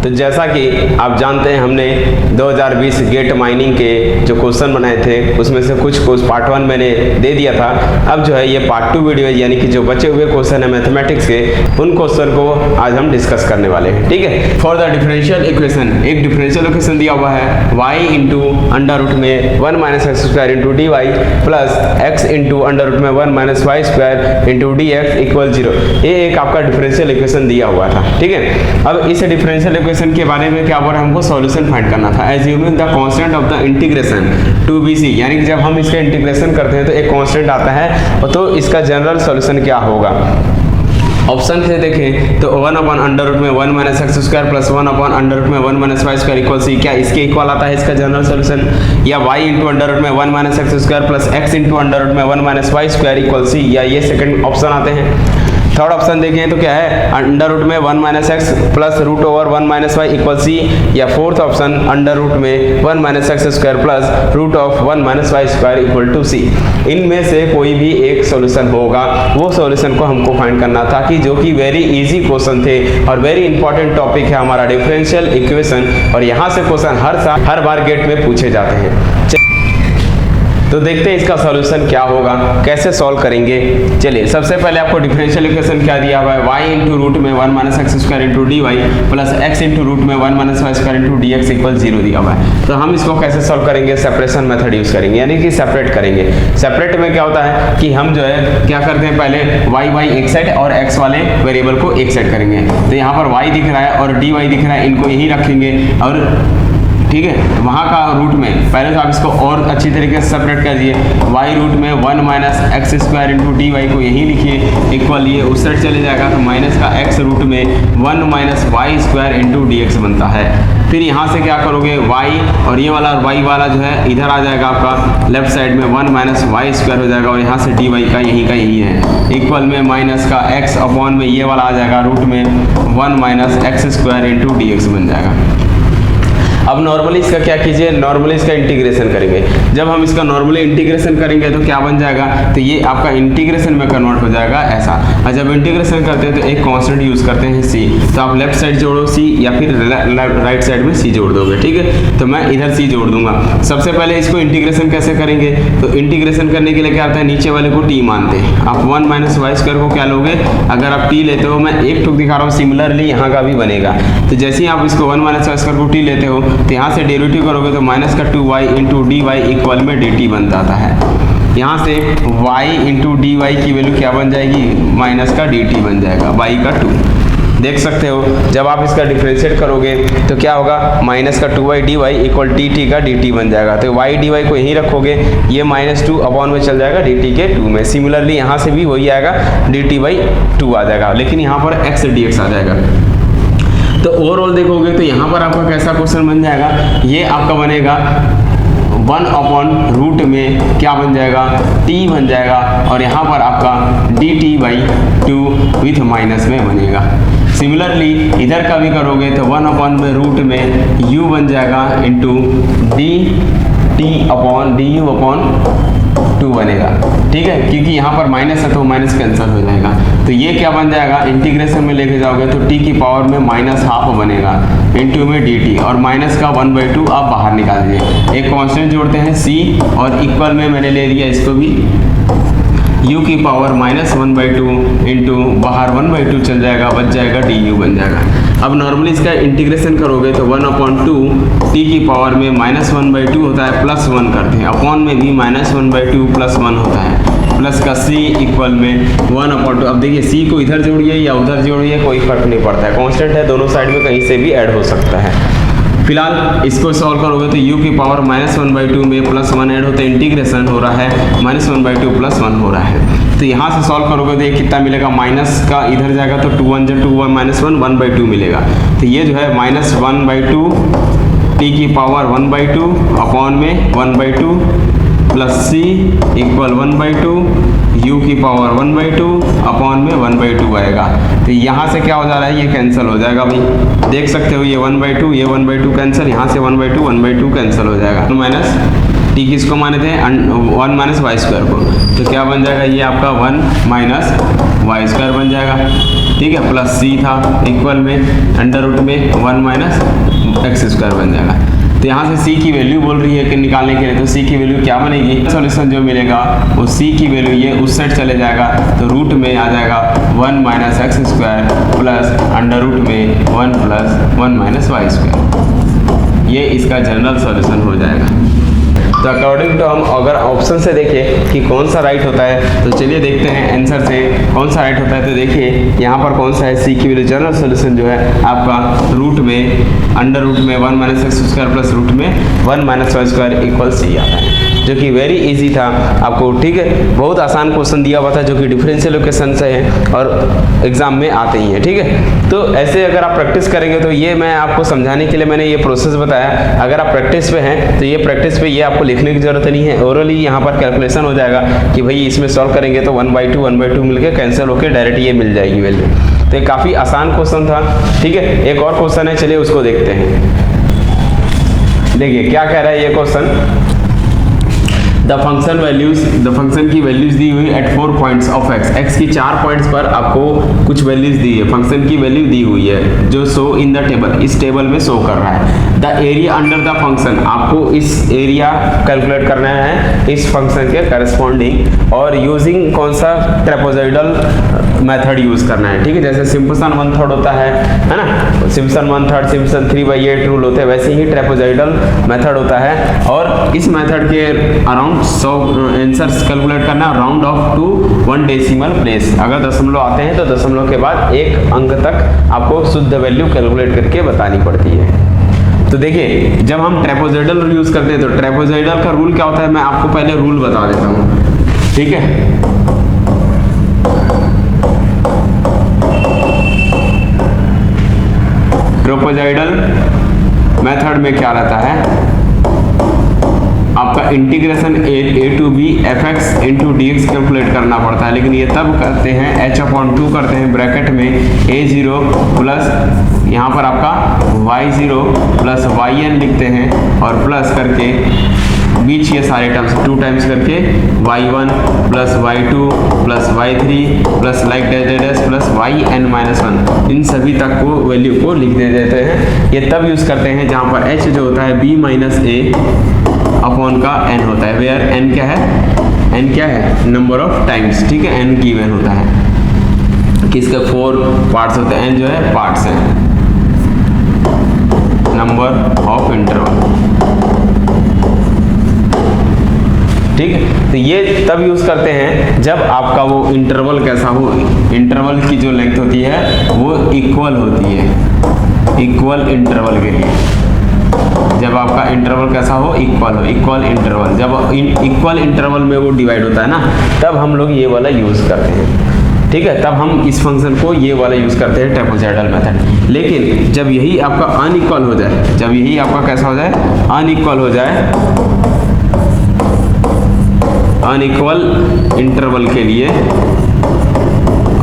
तो जैसा कि आप जानते हैं हमने 2020 गेट माइनिंग के जो क्वेश्चन बनाए थे उसमें से कुछ पार्ट 1 मैंने दे दिया था। अब जो है ये पार्ट 2 वीडियो यानी कि जो बचे हुए क्वेश्चन है मैथमेटिक्स के, उन क्वेश्चन को आज हम डिस्कस करने वाले हैं। ठीक है, फॉर द डिफरेंशियल इक्वेशन, एक डिफरेंशियल इक्वेशन दिया हुआ है y इंटू अंडर रूट में 1 minus x square into d y plus x into under root में 1 minus y square into d x equal 0। ये एक आपका डिफरेंशियल इक्वेशन दिया हुआ था। ठीक है, अब इस डिफरेंशियल इक्वेशन के बारे में क्या बोला, हमको सॉल्यूशन फाइंड करना था। Assuming the constant of the integration to be C, यानी कि जब हम इसका इंटीग्रेशन करते हैं तो एक कांस्टेंट आता है, तो इसका जनरल सॉल्यूशन क्या होगा। ऑप्शन से देखें तो 1 अपॉन अंडर रूट में 1 minus x square plus 1 upon under root में 1 minus y square equal C, क्या इसके इक्वल आता है इसका जनरल सॉल्यूशन, या y इंटू अंडर रूट में 1 minus x square plus x into under root में 1 माइनस वाई स्क्वायर इक्वल सी, या ये सेकंड ऑप्शन आते हैं। थर्ड ऑप्शन देखें तो क्या है, अंडर रूट में 1 minus x plus root over 1 minus y equal सी, या फोर्थ ऑप्शन अंडर रूट में 1 minus x square plus root of 1 minus y square equal to c. इनमें से कोई भी एक सॉल्यूशन होगा, वो सॉल्यूशन को हमको फाइंड करना था, कि जो कि वेरी इजी क्वेश्चन थे और वेरी इंपॉर्टेंट टॉपिक है हमारा डिफरेंशियल इक्वेशन, और यहाँ से क्वेश्चन हर बार गेट में पूछे जाते हैं। तो देखते हैं इसका सॉल्यूशन क्या होगा, कैसे सॉल्व करेंगे। चलिए, सबसे पहले आपको डिफरेंशियल इक्वेशन क्या दिया हुआ है, y इंटू रूट में 1 minus x square into d y plus x into root में 1 minus y square into d x equal 0 दिया हुआ है। तो हम इसको कैसे सॉल्व करेंगे, सेपरेशन मेथड यूज करेंगे, यानी कि सेपरेट करेंगे। सेपरेट में क्या होता है कि हम जो है क्या करते हैं, पहले y एक साइड और x वाले वेरिएबल को एक साइड करेंगे। तो यहाँ पर y दिख रहा है और dy दिख रहा है, इनको यही रखेंगे, और ठीक है, वहाँ का रूट में पहले तो आप इसको और अच्छी तरीके से सेपरेट कर दिए, y रूट में 1 minus x square into d y को यहीं लिखिए इक्वल, ये उस साइड चले जाएगा तो माइनस का x रूट में 1 minus y square into d x बनता है। फिर यहाँ से क्या करोगे, y और ये वाला और y वाला जो है इधर आ जाएगा आपका लेफ्ट साइड में 1 माइनस वाई स्क्वायर हो जाएगा, और यहाँ से डी वाई का यही है इक्वल में माइनस का x अपॉन में ये वाला आ जाएगा रूट में 1 minus x square into d x बन जाएगा। अब नॉर्मली इसका क्या कीजिए, नॉर्मली इसका इंटीग्रेशन करेंगे। जब हम इसका नॉर्मली इंटीग्रेशन करेंगे तो क्या बन जाएगा, तो ये आपका इंटीग्रेशन में कन्वर्ट हो जाएगा ऐसा। और जब इंटीग्रेशन करते हैं तो एक कांस्टेंट यूज करते हैं c, तो आप लेफ्ट साइड जोड़ो c, या फिर राइट साइड में c जोड़ दोगे। ठीक है, तो मैं इधर c जोड़ दूंगा। सबसे पहले इसको इंटीग्रेशन कैसे करेंगे, तो इंटीग्रेशन करने के लिए क्या होता है, नीचे वाले को t मानते हैं। आप 1 माइनस वाई स्क्वायर को क्या लोगे, अगर आप t लेते हो, मैं एक टुक दिखा रहा हूँ, सिमिलरली यहाँ का भी बनेगा। तो जैसे ही आप इसको 1 माइनस वाई स्क्वायर को t लेते हो, तो यहाँ से डेरिवेटिव करोगे तो माइनस का 2y into d y equal में dt बन जाता है। यहाँ से y इंटू डी वाई की वैल्यू क्या बन जाएगी, माइनस का dt बन जाएगा, y का 2। देख सकते हो जब आप इसका डिफरेंशिएट करोगे तो क्या होगा, माइनस का 2y d y equal dt का dt बन जाएगा। तो y dy को यहीं रखोगे, ये -2 अपॉन में चल जाएगा dt के 2 में। सिमिलरली यहाँ से भी वही आएगा, dt/2 आ जाएगा, लेकिन यहाँ पर x dx आ जाएगा। तो ओवरऑल देखोगे तो यहाँ पर आपका कैसा क्वेश्चन बन जाएगा, ये आपका बनेगा 1 अपॉन रूट में क्या बन जाएगा, t बन जाएगा, और यहाँ पर आपका dt/2 विथ माइनस में बनेगा। सिमिलरली इधर का भी करोगे तो 1 अपॉन में रूट में u बन जाएगा इंटू du अपॉन 2 बनेगा। ठीक है, क्योंकि यहाँ पर माइनस है तो माइनस कैंसिल हो जाएगा। तो ये क्या बन जाएगा, इंटीग्रेशन में लेके जाओगे तो t की पावर में -12 बनेगा इंटू में dt, और माइनस का 1/2 आप बाहर निकाल दीजिए। एक कांस्टेंट जोड़ते हैं c, और इक्वल में मैंने ले लिया इसको भी, u की पावर -1/2 इंटू बाहर 1/2 चल जाएगा, बच जाएगा du बन जाएगा। अब नॉर्मली इसका इंटीग्रेशन करोगे तो 1/2 t की पावर में -1/2 होता है, प्लस 1 करते हैं, अपॉन में भी -1/2 प्लस 1 होता है, प्लस का c इक्वल में 1/2। अब देखिए c को इधर जोड़िए या उधर जोड़िए, कोई फर्क नहीं पड़ता है, कांस्टेंट है, दोनों साइड में कहीं से भी ऐड हो सकता है। फिलहाल इसको सॉल्व करोगे तो u की पावर -1/2 में प्लस 1 ऐड होता है, इंटीग्रेशन हो रहा है, -1/2 प्लस 1 हो रहा है। तो यहाँ से सॉल्व करोगे तो ये कितना मिलेगा, माइनस का इधर जाएगा तो 2 1 2 -1 1/2 मिलेगा। तो ये जो है -1/2 t की पावर 1/2 अपॉन में 1/2 प्लस c इक्वल 1/2 u की पावर 1/2 अपॉन में 1/2 आएगा। तो यहाँ से क्या हो जा रहा है, ये कैंसिल हो जाएगा भाई, देख सकते हो ये 1/2 ये 1/2 कैंसिल, यहाँ से 1/2 कैंसिल हो जाएगा, माइनस टी किसको माने थे 1 माइनस वाई स्क्वायर को, तो क्या बन जाएगा ये आपका 1 माइनस वाई स्क्वायर बन जाएगा, ठीक है, प्लस सी था इक्वल में अंडर रूट में 1 माइनस एक्स स्क्वायर बन जाएगा। तो यहाँ से सी की वैल्यू बोल रही है कि निकालने के लिए, तो सी की वैल्यू क्या बनेगी, सॉल्यूशन जो मिलेगा वो सी की वैल्यू ये उस साइड चले जाएगा, तो रूट में आ जाएगा 1 minus x square plus under root में 1 प्लस 1 माइनस वाई स्क्वायर, ये इसका जनरल सॉल्यूशन हो जाएगा। तो अकॉर्डिंग टू हम अगर ऑप्शन से देखें कि कौन सा राइट होता है, तो चलिए देखते हैं आंसर से कौन सा राइट होता है। तो देखिए यहाँ पर कौन सा है, सी की वैल्यू जनरल सॉल्यूशन जो है आपका रूट में अंडर रूट में 1 minus x square plus root में 1 minus y square equal c आता है, जो कि वेरी इजी था आपको, ठीक है, बहुत आसान क्वेश्चन दिया हुआ था जो कि डिफरेंशियल इक्वेशन से है और एग्जाम में आते ही हैं, ठीक है। तो ऐसे अगर आप प्रैक्टिस करेंगे तो ये मैं आपको समझाने के लिए मैंने ये प्रोसेस बताया, अगर आप प्रैक्टिस पे हैं तो ये प्रैक्टिस पे ये आपको लिखने की जरूरत नहीं है, ओरली यहाँ पर कैलकुलेशन हो जाएगा कि भाई इसमें सॉल्व करेंगे तो 1/2 मिलकर कैंसिल होकर डायरेक्ट ये मिल जाएगी वैल्यू। तो ये काफ़ी आसान क्वेश्चन था, ठीक है। एक और क्वेश्चन है, चलिए उसको देखते हैं। देखिए क्या कह रहा है ये क्वेश्चन, द फंक्शन की वैल्यूज दी हुई एट 4 पॉइंट्स ऑफ एक्स की 4 पॉइंट्स पर आपको कुछ वैल्यूज दी है, फंक्शन की वैल्यू दी हुई है जो शो इन द टेबल, इस टेबल में शो कर रहा है। The area under the function, आपको इस एरिया कैलकुलेट करना है इस फंक्शन के करस्पॉन्डिंग, और यूजिंग कौन सा ट्रेपेजॉइडल मेथड यूज करना है, ठीक है। जैसे सिम्पसन 1/3 होता है ना, सिम्पसन 1/3 सिम्पसन 3/8 रूल होते हैं, वैसे ही ट्रेपेजॉइडल मेथड होता है, और इस मेथड के अराउंड 100 आंसर्स कैलकुलेट करना, round off to 1 decimal place, अगर दशमलव आते हैं तो दशमलव के बाद 1 अंक तक आपको शुद्ध वैल्यू कैलकुलेट करके बतानी पड़ती है। तो देखिए जब हम ट्रेपेजॉइडल रूल यूज करते हैं तो ट्रेपेजॉइडल का रूल क्या होता है, मैं आपको पहले रूल बता देता हूँ, ठीक है। ट्रेपेजॉइडल मेथड में क्या रहता है, आपका integration a to b fx into dx calculate करना पड़ता है, लेकिन ये तब करते हैं h/2 करते हैं ब्रैकेट में a0 प्लस यहाँ पर आपका y0 प्लस yn लिखते हैं, और प्लस करके बीच ये सारे टर्म्स 2 टाइम्स करके y1 plus y2 plus y3 plus like dash plus yn-1, इन सभी तक को वैल्यू को लिख देते हैं। ये तब यूज करते हैं जहाँ पर h जो होता है b माइनस a अपॉन का n होता है, वेयर n क्या है, n क्या है नंबर ऑफ टाइम्स, ठीक है, n गिवन होता है, किसके 4 पार्ट्स होते हैं, n जो है पार्ट्स है, नंबर ऑफ इंटरवल, ठीक है। तो ये तब यूज करते हैं जब आपका वो इंटरवल कैसा हो, इंटरवल की जो लेंथ होती है वो इक्वल होती है, इक्वल इंटरवल के लिए, जब आपका इंटरवल कैसा हो, इक्वल हो, इक्वल इंटरवल, जब इक्वल इंटरवल में वो डिवाइड होता है ना, तब हम लोग ये वाला यूज करते हैं, ठीक है, तब हम इस फंक्शन को ये वाला यूज करते हैं ट्रेपेजॉइडल मेथड। लेकिन जब यही आपका अनइक्वल हो जाए, जब यही आपका कैसा हो जाए, अनइक्वल हो जाए, अनइक्वल इंटरवल के लिए,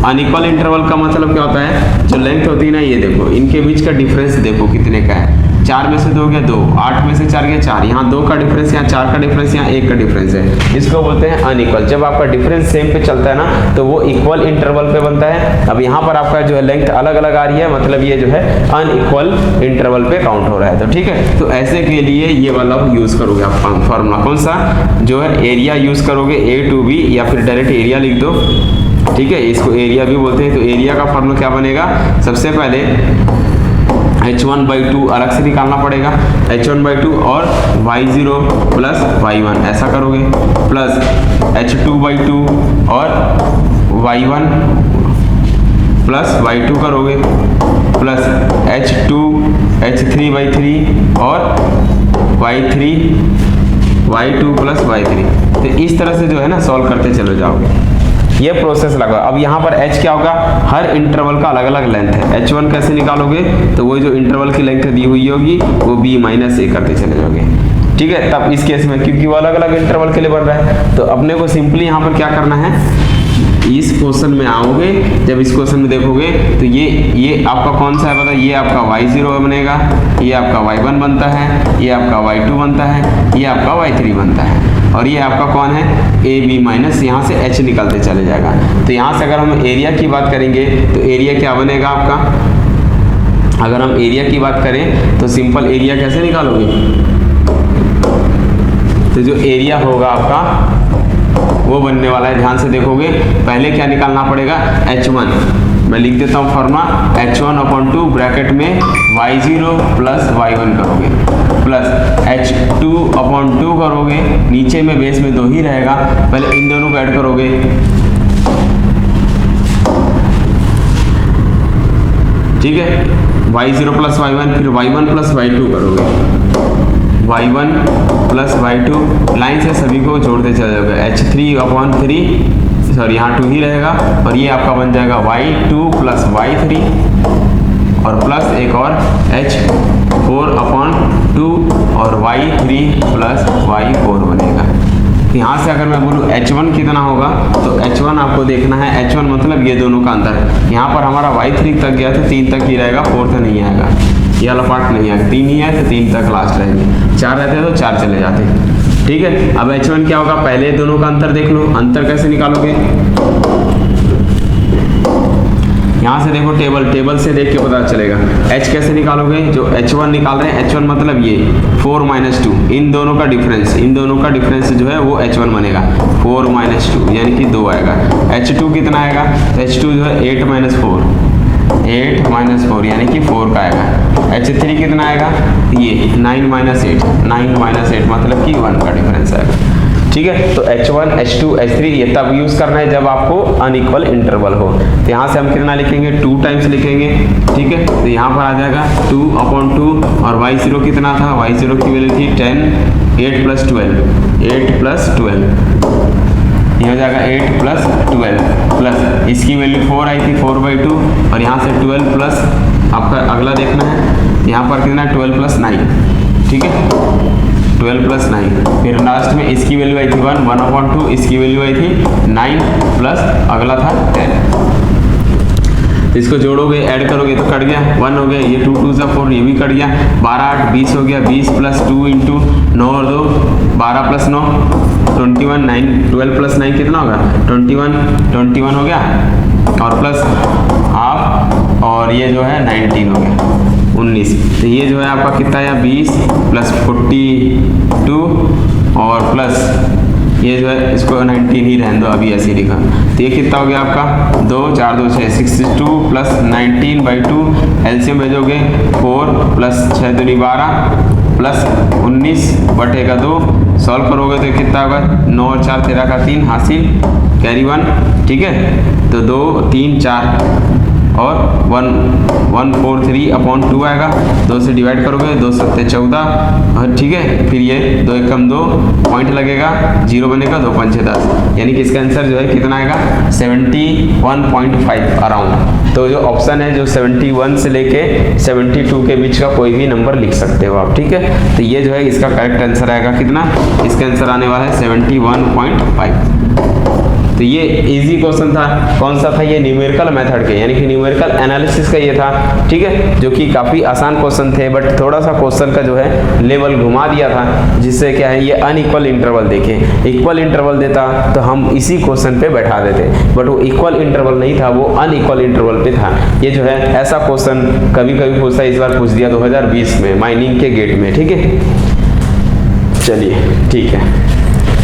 अनइक्वल इंटरवल का मतलब क्या होता है, जो लेंथ होती है ना, ये देखो इनके बीच का डिफरेंस देखो कितने का है, 4 में से 2 गया 2, 8 में से 4 गया 4, यहाँ 2 का डिफरेंस, यहाँ 4 का डिफरेंस, यहाँ 1 का डिफरेंस है, इसको बोलते हैं अनइक्वल। जब आपका डिफरेंस सेम पे चलता है ना तो वो इक्वल इंटरवल पे बनता है। अब यहाँ पर आपका जो है लेंथ अलग अलग आ रही है, मतलब ये जो है अनइक्वल इंटरवल पे काउंट हो रहा है, तो ठीक है। तो ऐसे के लिए ये वाला यूज करोगे आप फॉर्मूला, कौन सा, जो है एरिया यूज करोगे a to b, या फिर डायरेक्ट एरिया लिख दो, ठीक है, इसको एरिया भी बोलते हैं। तो एरिया का फॉर्मूला क्या बनेगा, सबसे पहले h1/2 अलग से निकालना पड़ेगा, h1/2 और y0 प्लस y1 ऐसा करोगे, प्लस h2/2 और y1 प्लस y2 करोगे, प्लस h2 h3/3 और y2 प्लस y3। तो इस तरह से जो है ना सॉल्व करते चले जाओगे, ये प्रोसेस लगा। अब यहाँ पर h क्या होगा, हर इंटरवल का अलग अलग लेंथ है, h1 कैसे निकालोगे, तो वो जो इंटरवल की लेंथ दी हुई होगी वो b माइनस a करते चले जाओगे, ठीक है। तब इस केस में क्योंकि वो अलग अलग इंटरवल के लिए बन रहा है, तो अपने को सिंपली यहाँ पर क्या करना है, इस क्वेश्चन में आओगे, जब इस क्वेश्चन में देखोगे तो ये आपका कौन सा है पता, ये आपका y0 बनेगा, ये आपका y1 बनता है, ये आपका y2 बनता है, ये आपका y3 बनता है, और ये आपका कौन है ए बी माइनस, यहाँ से h निकलते चले जाएगा। तो यहाँ से अगर हम एरिया की बात करेंगे तो एरिया क्या बनेगा आपका, अगर हम एरिया की बात करें तो सिंपल एरिया कैसे निकालोगे, तो जो एरिया होगा आपका वो बनने वाला है, ध्यान से देखोगे पहले क्या निकालना पड़ेगा h1, मैं लिख देता हूँ फॉर्मूला h1/2 ब्रैकेट में y0 प्लस y1 करोगे प्लस h2/2 करोगे, नीचे में बेस में 2 ही रहेगा, पहले इन दोनों को ऐड करोगे, ठीक है, y0 प्लस y1, फिर y1 प्लस y2 करोगे, y1 प्लस y2 लाइन से सभी को जोड़ते चले जाओगे, h3/3 सॉरी यहाँ 2 ही रहेगा, और ये आपका बन जाएगा y2 प्लस y3 और प्लस एक और h4/2 और y3 प्लस y4 बनेगा। यहाँ से अगर मैं बोलूँ h1 कितना होगा, तो h1 आपको देखना है, h1 मतलब ये दोनों का अंतर, यहाँ पर हमारा y3 तक गया तो 3 तक ही रहेगा, 4 नहीं आएगा, ये वाला पार्ट नहीं आएगा, 3 ही है तो 3 तक लास्ट रहेंगे, 4 रहते तो 4 चले जाते, ठीक है। अब h1 क्या होगा, पहले दोनों का अंतर देख लो, अंतर कैसे निकालोगे, यहाँ से देखो टेबल से देख के पता चलेगा, h कैसे निकालोगे, जो h1 निकाल रहे हैं, h1 मतलब ये 4 - 2, इन दोनों का डिफरेंस जो है वो h1 बनेगा, 4 - 2 यानी कि 2 आएगा, h2 कितना आएगा, h2 जो है 8 - 4 यानी कि 4 का आएगा, h3 कितना आएगा, ये 9 - 8 मतलब कि 1 का डिफरेंस आएगा, ठीक है। तो h1 h2 h3 ये तब यूज करना है जब आपको अनइक्वल इंटरवल हो, तो यहाँ से हम कितना लिखेंगे, 2 टाइम्स लिखेंगे, ठीक है, तो यहाँ पर आ जाएगा 2/2 और y0 कितना था, y0 की वैल्यू थी 10, 8 + 12 ये हो जाएगा 8 + 12 प्लस इसकी वैल्यू 4 आई थी 4/2 और यहाँ से 12 प्लस आपका अगला देखना है, यहाँ पर कितना है 12 + 9, ठीक है, 12 + 9, फिर लास्ट में इसकी वैल्यू आई थी 1/2, इसकी वैल्यू आई थी 9 प्लस अगला था 10, इसको जोड़ोगे ऐड करोगे तो कट गया 1 हो गया, ये 2 × 2 = 4 ये भी कट गया, 12 × 8 20 हो गया, 20 + 2 × 9 और 2 12 + 9 21, 9 12 + 9 कितना होगा 21 हो गया और प्लस हाफ और ये जो है 19 हो गया 19, तो ये जो है आपका कितना आया 20 + 42 और प्लस ये जो है इसको 19 ही रहने दो, अभी ऐसे ही लिखा, तो ये कितना हो गया आपका 2 4 2 6 62 + 19/2 एलसीएम भेजोगे 4 + 6 दूनी 12 प्लस 19/2 सॉल्व करोगे तो कितना होगा 9 और 4 13 का 3 हासिल कैरी 1, ठीक है, तो 2 3 4 और 143/2 आएगा, 2 से डिवाइड करोगे 2 × 7 = 14, ठीक है, फिर ये 2 × 1 2 पॉइंट लगेगा 0 बनेगा 2 × 5 = 10, यानी कि इसका आंसर जो है कितना आएगा 71.5 अराउंड। तो जो ऑप्शन है जो 71 से लेके 72 के बीच का कोई भी नंबर लिख सकते हो आप, ठीक है, तो ये जो है इसका करेक्ट आंसर आएगा कितना, इसका आंसर आने वाला है 71.5। तो ये इजी क्वेश्चन था, कौन सा था ये न्यूमेरिकल मेथड के यानी कि न्यूमेरिकल एनालिसिस का ये था, ठीक है, जो कि काफ़ी आसान क्वेश्चन थे, बट थोड़ा सा क्वेश्चन का जो है लेवल घुमा दिया था, जिससे क्या है ये अनइक्वल इंटरवल देखें, इक्वल इंटरवल देता तो हम इसी क्वेश्चन पे बैठा देते, बट वो इक्वल इंटरवल नहीं था, वो अनइक्वल इंटरवल पे था। ये जो है ऐसा क्वेश्चन कभी कभी पूछता है, इस बार पूछ दिया 2020 में माइनिंग के गेट में, ठीक है, चलिए ठीक है।